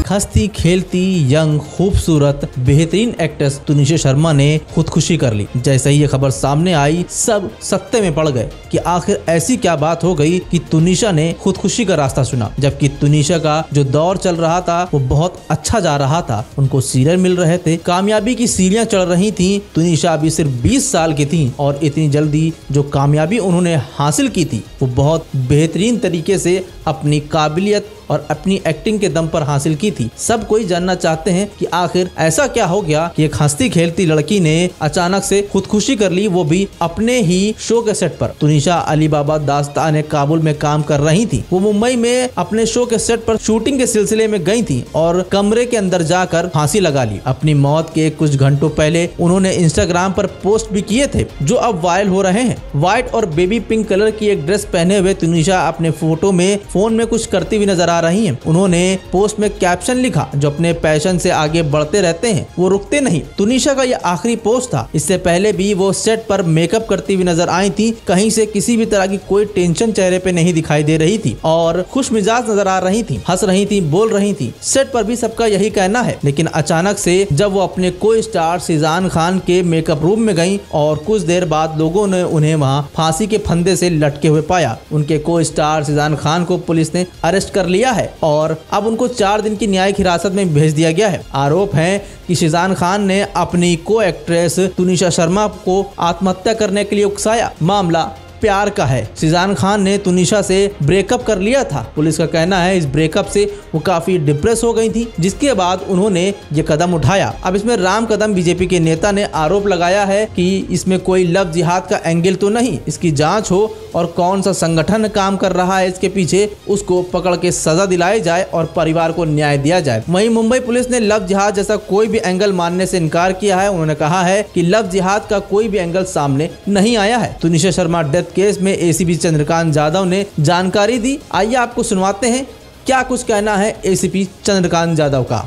हंसती खेलती यंग खूबसूरत बेहतरीन एक्ट्रेस तुनिशा शर्मा ने खुदकुशी कर ली। जैसे ही ये खबर सामने आई सब सत्ते में पड़ गए कि आखिर ऐसी क्या बात हो गई कि तुनिशा ने खुदकुशी का रास्ता चुना। जबकि तुनिशा का जो दौर चल रहा था वो बहुत अच्छा जा रहा था, उनको सीरियल मिल रहे थे, कामयाबी की सीढ़ियां चढ़ रही थी। तुनिशा अभी सिर्फ 20 साल की थी और इतनी जल्दी जो कामयाबी उन्होंने हासिल की थी वो बहुत बेहतरीन तरीके से अपनी काबिलियत और अपनी एक्टिंग के दम पर हासिल की थी। सब कोई जानना चाहते हैं कि आखिर ऐसा क्या हो गया कि एक हंसती खेलती लड़की ने अचानक से खुदकुशी कर ली, वो भी अपने ही शो के सेट पर। तुनिशा अली बाबा दास्तान काबुल में काम कर रही थी। वो मुंबई में अपने शो के सेट पर शूटिंग के सिलसिले में गई थी और कमरे के अंदर जाकर फांसी लगा ली। अपनी मौत के कुछ घंटों पहले उन्होंने इंस्टाग्राम पर पोस्ट भी किए थे जो अब वायरल हो रहे हैं। व्हाइट और बेबी पिंक कलर की एक ड्रेस पहने हुए तुनिशा अपने फोटो में फोन में कुछ करती हुई नजर आ रही हैं। उन्होंने पोस्ट में कैप्शन लिखा, जो अपने पैशन से आगे बढ़ते रहते हैं वो रुकते नहीं। तुनिशा का यह आखिरी पोस्ट था। इससे पहले भी वो सेट पर मेकअप करती हुई नजर आई थी। कहीं से किसी भी तरह की कोई टेंशन चेहरे पे नहीं दिखाई दे रही थी और खुश मिजाज नजर आ रही थी, हंस रही थी, बोल रही थी। सेट पर भी सबका यही कहना है। लेकिन अचानक से जब वो अपने को स्टार शिजान खान के मेकअप रूम में गयी और कुछ देर बाद लोगों ने उन्हें वहाँ फांसी के फंदे से लटके हुए पाया। उनके को स्टार शिजान खान को पुलिस ने अरेस्ट कर लिया है और अब उनको 4 दिन की न्यायिक हिरासत में भेज दिया गया है। आरोप है कि शिजान खान ने अपनी को एक्ट्रेस तुनिशा शर्मा को आत्महत्या करने के लिए उकसाया। मामला प्यार का है। शिजान खान ने तुनिशा से ब्रेकअप कर लिया था। पुलिस का कहना है इस ब्रेकअप से वो काफी डिप्रेस हो गई थी, जिसके बाद उन्होंने ये कदम उठाया। अब इसमें राम कदम बीजेपी के नेता ने आरोप लगाया है कि इसमें कोई लव जिहाद का एंगल तो नहीं, इसकी जांच हो और कौन सा संगठन काम कर रहा है इसके पीछे उसको पकड़ के सजा दिलाई जाए और परिवार को न्याय दिया जाए। वहीं मुंबई पुलिस ने लव जिहाद जैसा कोई भी एंगल मानने से इनकार किया है। उन्होंने कहा है कि लव जिहाद का कोई भी एंगल सामने नहीं आया है। तुनिशा शर्मा डेथ केस में एसीपी चंद्रकांत यादव ने जानकारी दी। आइए आपको सुनवाते हैं क्या कुछ कहना है एसीपी चंद्रकांत यादव का।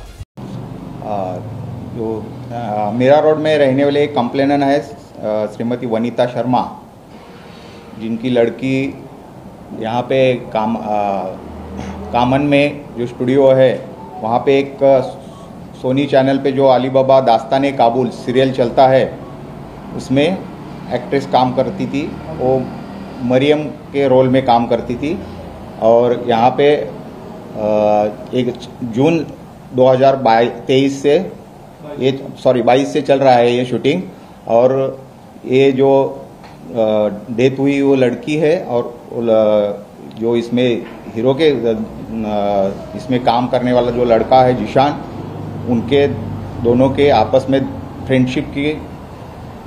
जो मीरा रोड में रहने वाले एक कंप्लेनर है श्रीमती वनीता शर्मा, जिनकी लड़की यहाँ पे कामन में जो स्टूडियो है वहाँ पे एक सोनी चैनल पे जो अली बाबा दास्तान काबुल सीरियल चलता है उसमें एक्ट्रेस काम करती थी। वो मरियम के रोल में काम करती थी और यहाँ पे 1 जून 2023 से 22 से चल रहा है ये शूटिंग। और ये जो डेथ हुई वो लड़की है और जो इसमें हीरो के इसमें काम करने वाला जो लड़का है जिशान, उनके दोनों के आपस में फ्रेंडशिप की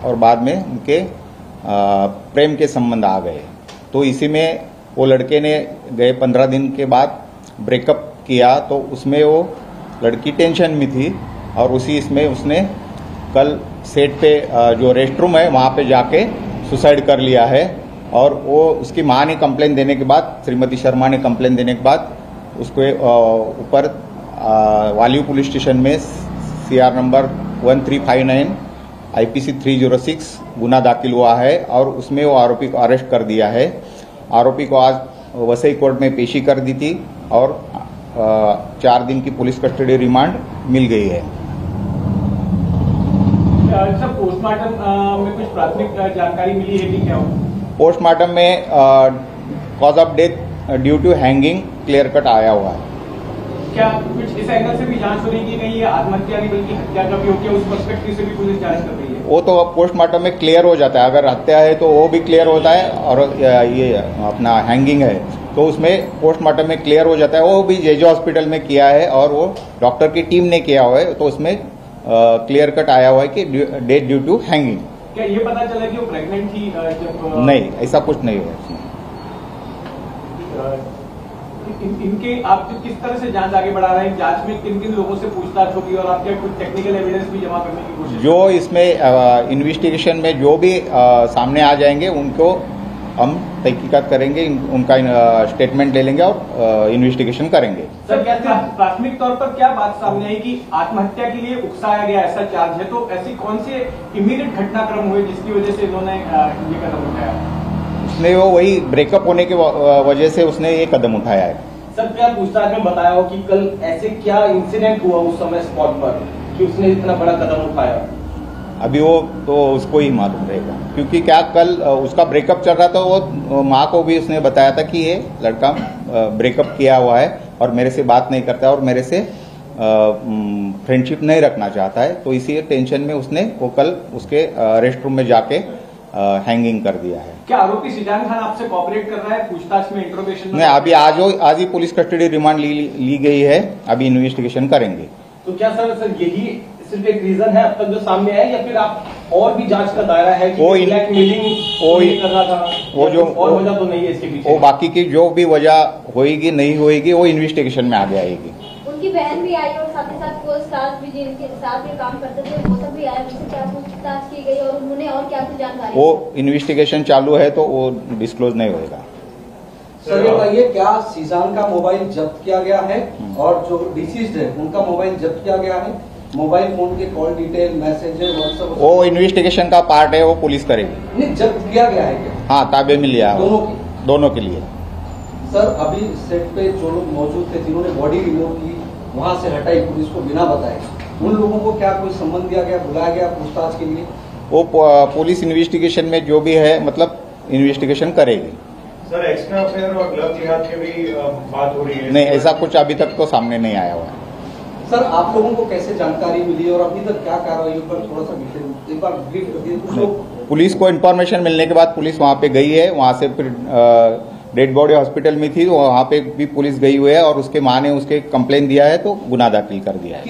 और बाद में उनके प्रेम के संबंध आ गए। तो इसी में वो लड़के ने गए 15 दिन के बाद ब्रेकअप किया, तो उसमें वो लड़की टेंशन में थी और उसी इसमें उसने कल सेट पे जो रेस्ट रूम है वहाँ पे जाके सुसाइड कर लिया है। और वो उसकी माँ ने कंप्लेन देने के बाद, श्रीमती शर्मा ने कंप्लेन देने के बाद उसको ऊपर वालियू पुलिस स्टेशन में CR नंबर 1359 IPC 306 गुना दाखिल हुआ है और उसमें वो आरोपी को अरेस्ट कर दिया है। आरोपी को आज वसई कोर्ट में पेशी कर दी थी और 4 दिन की पुलिस कस्टडी रिमांड मिल गई है। सर, पोस्टमार्टम में कुछ प्राथमिक जानकारी मिली है कि क्या हो? पोस्टमार्टम में cause of death due to hanging clear cut आया हुआ है। क्या कुछ इस एंगल से भी जांच हो रही है कि नहीं ये आत्महत्या नहीं बल्कि हत्या का भी हो गया, उस पर्सपेक्टिव से भी पुलिस जांच कर रही है? वो तो पोस्टमार्टम में क्लियर हो जाता है। अगर हत्या है तो वो भी क्लियर होता है और ये अपना हैंगिंग है तो उसमें पोस्टमार्टम में क्लियर हो जाता है। वो भी जेजे हॉस्पिटल में किया है और वो डॉक्टर की टीम ने किया हुआ है, तो उसमें क्लियर कट आया हुआ है कि डेथ ड्यू टू हैंगिंग। क्या ये पता चला कि वो प्रेग्नेंट थी जब? नहीं, ऐसा कुछ नहीं हुआ उसमें। इनके आप किस तरह से जांच आगे बढ़ा रहे हैं? जांच में किन किन लोगों से पूछताछ होगी और आप क्या कुछ टेक्निकल एविडेंस भी जमा करने की कोशिश? जो इसमें इन्वेस्टिगेशन में जो भी सामने आ जाएंगे उनको हम तहकीकात करेंगे, उनका स्टेटमेंट ले लेंगे और इन्वेस्टिगेशन करेंगे। सर, क्या प्राथमिक तौर पर क्या बात सामने आई कि आत्महत्या के लिए उकसाया गया ऐसा चार्ज है, तो ऐसी कौन सी इमीडिएट घटनाक्रम हुए जिसकी वजह से इन्होंने ये कदम उठाया? उसने वो वही ब्रेकअप होने की वजह से उसने ये कदम उठाया है। सर क्या पूछताछ में बताया हो कि कल ऐसे क्या इंसिडेंट हुआ उस समय स्पॉट पर कि उसने इतना बड़ा कदम उठाया? अभी वो तो उसको ही मालूम रहेगा, क्योंकि क्या कल उसका ब्रेकअप चल रहा था। वो माँ को भी उसने बताया था कि ये लड़का ब्रेकअप किया हुआ है और मेरे से बात नहीं करता और मेरे से फ्रेंडशिप नहीं रखना चाहता है, तो इसी टेंशन में उसने वो कल उसके रेस्ट रूम में जाके हैंगिंग कर दिया है। क्या आरोपी सिजान खान आपसे कोऑपरेट कर रहा है पूछताछ में, इंट्रोगेशन में? नहीं, अभी आज ही पुलिस कस्टडी रिमांड ली गई है, अभी इन्वेस्टिगेशन करेंगे। तो क्या सर यही सिर्फ एक रीजन है अब तक जो सामने आया, या फिर आप और भी जांच का दायरा है कि ब्लैकमेलिंग कर रहा था, वो जो और वजह तो नहीं है इसके पीछे? वो बाकी की जो भी वजह होएगी नहीं होएगी वो इन्वेस्टिगेशन में आगे आएगी। उनकी बहन भी आई और साथ ही साथ को स्टाफ भी जिनके साथ में काम करते थे वो सब भी आए, उनसे क्या पूछताछ की गई और उन्होंने और क्या कुछ जानकारी? वो इन्वेस्टिगेशन चालू है तो वो डिस्क्लोज नहीं होएगा। सर ये बताइए, क्या सीजान का मोबाइल जब्त किया गया है और जो डिसीज्ड है उनका मोबाइल जब्त किया गया है? मोबाइल फोन के कॉल डिटेल, मैसेजेस, व्हाट्सएप, वो इन्वेस्टिगेशन का पार्ट है, वो पुलिस करेगी। नहीं, जब्त किया गया है क्या? हाँ, ताबे में लिया दोनों के लिए। सर अभी सेट पे जो लोग मौजूद थे जिन्होंने बॉडी रिमूव की, वहां से हटाई पुलिस को बिना बताए, उन लोगों को क्या कोई सम्मन दिया गया, बुलाया गया पूछताछ के लिए? वो पुलिस इन्वेस्टिगेशन में जो भी है मतलब इन्वेस्टिगेशन करेगी। सर एक्स्ट्रा अफेयर और गलत जिहाद की भी बात हो रही है? नहीं, ऐसा कुछ अभी तक तो सामने नहीं आया हुआ है। सर आप लोगों को कैसे जानकारी मिली और अभी तक क्या कार्रवाई पर थोड़ा सा एक बार ब्रीफ कर दिए कुछ लोग? पुलिस को इन्फॉर्मेशन मिलने के बाद पुलिस वहां पे गई है, वहां से फिर डेड बॉडी हॉस्पिटल में थी, वहां पे भी पुलिस गई हुई है और उसके मां ने उसके कंप्लेन दिया है तो गुनाह दाखिल कर दिया है।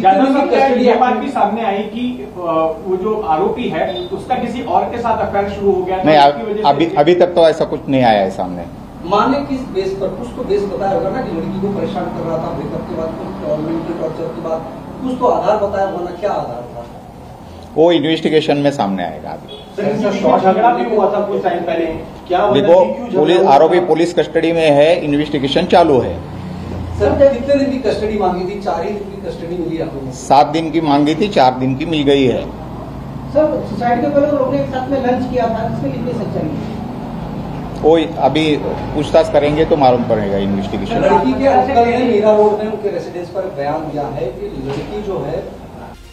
ये बात भी सामने आई कि वो जो आरोपी है उसका किसी और के साथ अफेयर शुरू हो गया? नहीं, अभी तक तो ऐसा कुछ नहीं आया है सामने। मां ने किस बेस पर, कुछ तो बेस बताया होगा ना कि लड़की को परेशान कर रहा था ब्रेकअप के बाद, कुछ मेंटल टॉर्चर के बाद, कुछ तो आधार बताया होगा ना, क्या आधार था? वो इन्वेस्टिगेशन में सामने आएगा। अभी झगड़ा भी हुआ था कुछ टाइम पहले, क्या देखो आरोपी पुलिस कस्टडी में है, इन्वेस्टिगेशन चालू है। सर कितने दिन की कस्टडी मांगी थी? 4 ही दिन की कस्टडी मिली आपको? 7 दिन की मांगी थी, 4 दिन की मिल गई है। सर सुसाइड के पहले लोगों ने साथ में लंच किया था, इसमें कितनी सच्चाई है? वो अभी पूछताछ करेंगे तो मालूम पड़ेगा इन्वेस्टिगेशन। लड़की के अंकल ने मीरा रोड में उनके रेसिडेंस पर बयान दिया है कि लड़की जो है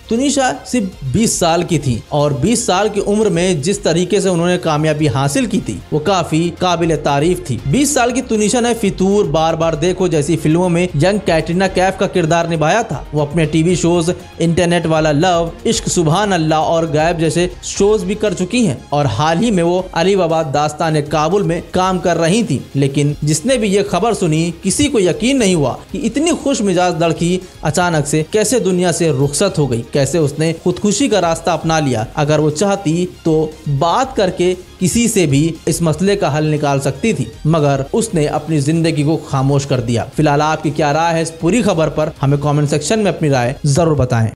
तुनिशा सिर्फ 20 साल की थी और 20 साल की उम्र में जिस तरीके से उन्होंने कामयाबी हासिल की थी वो काफी काबिल तारीफ थी। 20 साल की तुनिशा ने फितूर, बार बार देखो जैसी फिल्मों में यंग कैटरीना कैफ का किरदार निभाया था। वो अपने टीवी शोज इंटरनेट वाला लव, इश्क सुभान अल्लाह और गायब जैसे शोज भी कर चुकी हैं और हाल ही में वो अली बाबा दास्तान काबुल में काम कर रही थी। लेकिन जिसने भी ये खबर सुनी किसी को यकीन नहीं हुआ कि इतनी खुश मिजाज लड़की अचानक से कैसे दुनिया से रुखसत हो गई, कैसे उसने खुदकुशी का रास्ता अपना लिया। अगर वो चाहती तो बात करके किसी से भी इस मसले का हल निकाल सकती थी, मगर उसने अपनी जिंदगी को खामोश कर दिया। फिलहाल आपकी क्या राय है इस पूरी खबर पर? हमें कमेंट सेक्शन में अपनी राय जरूर बताएं।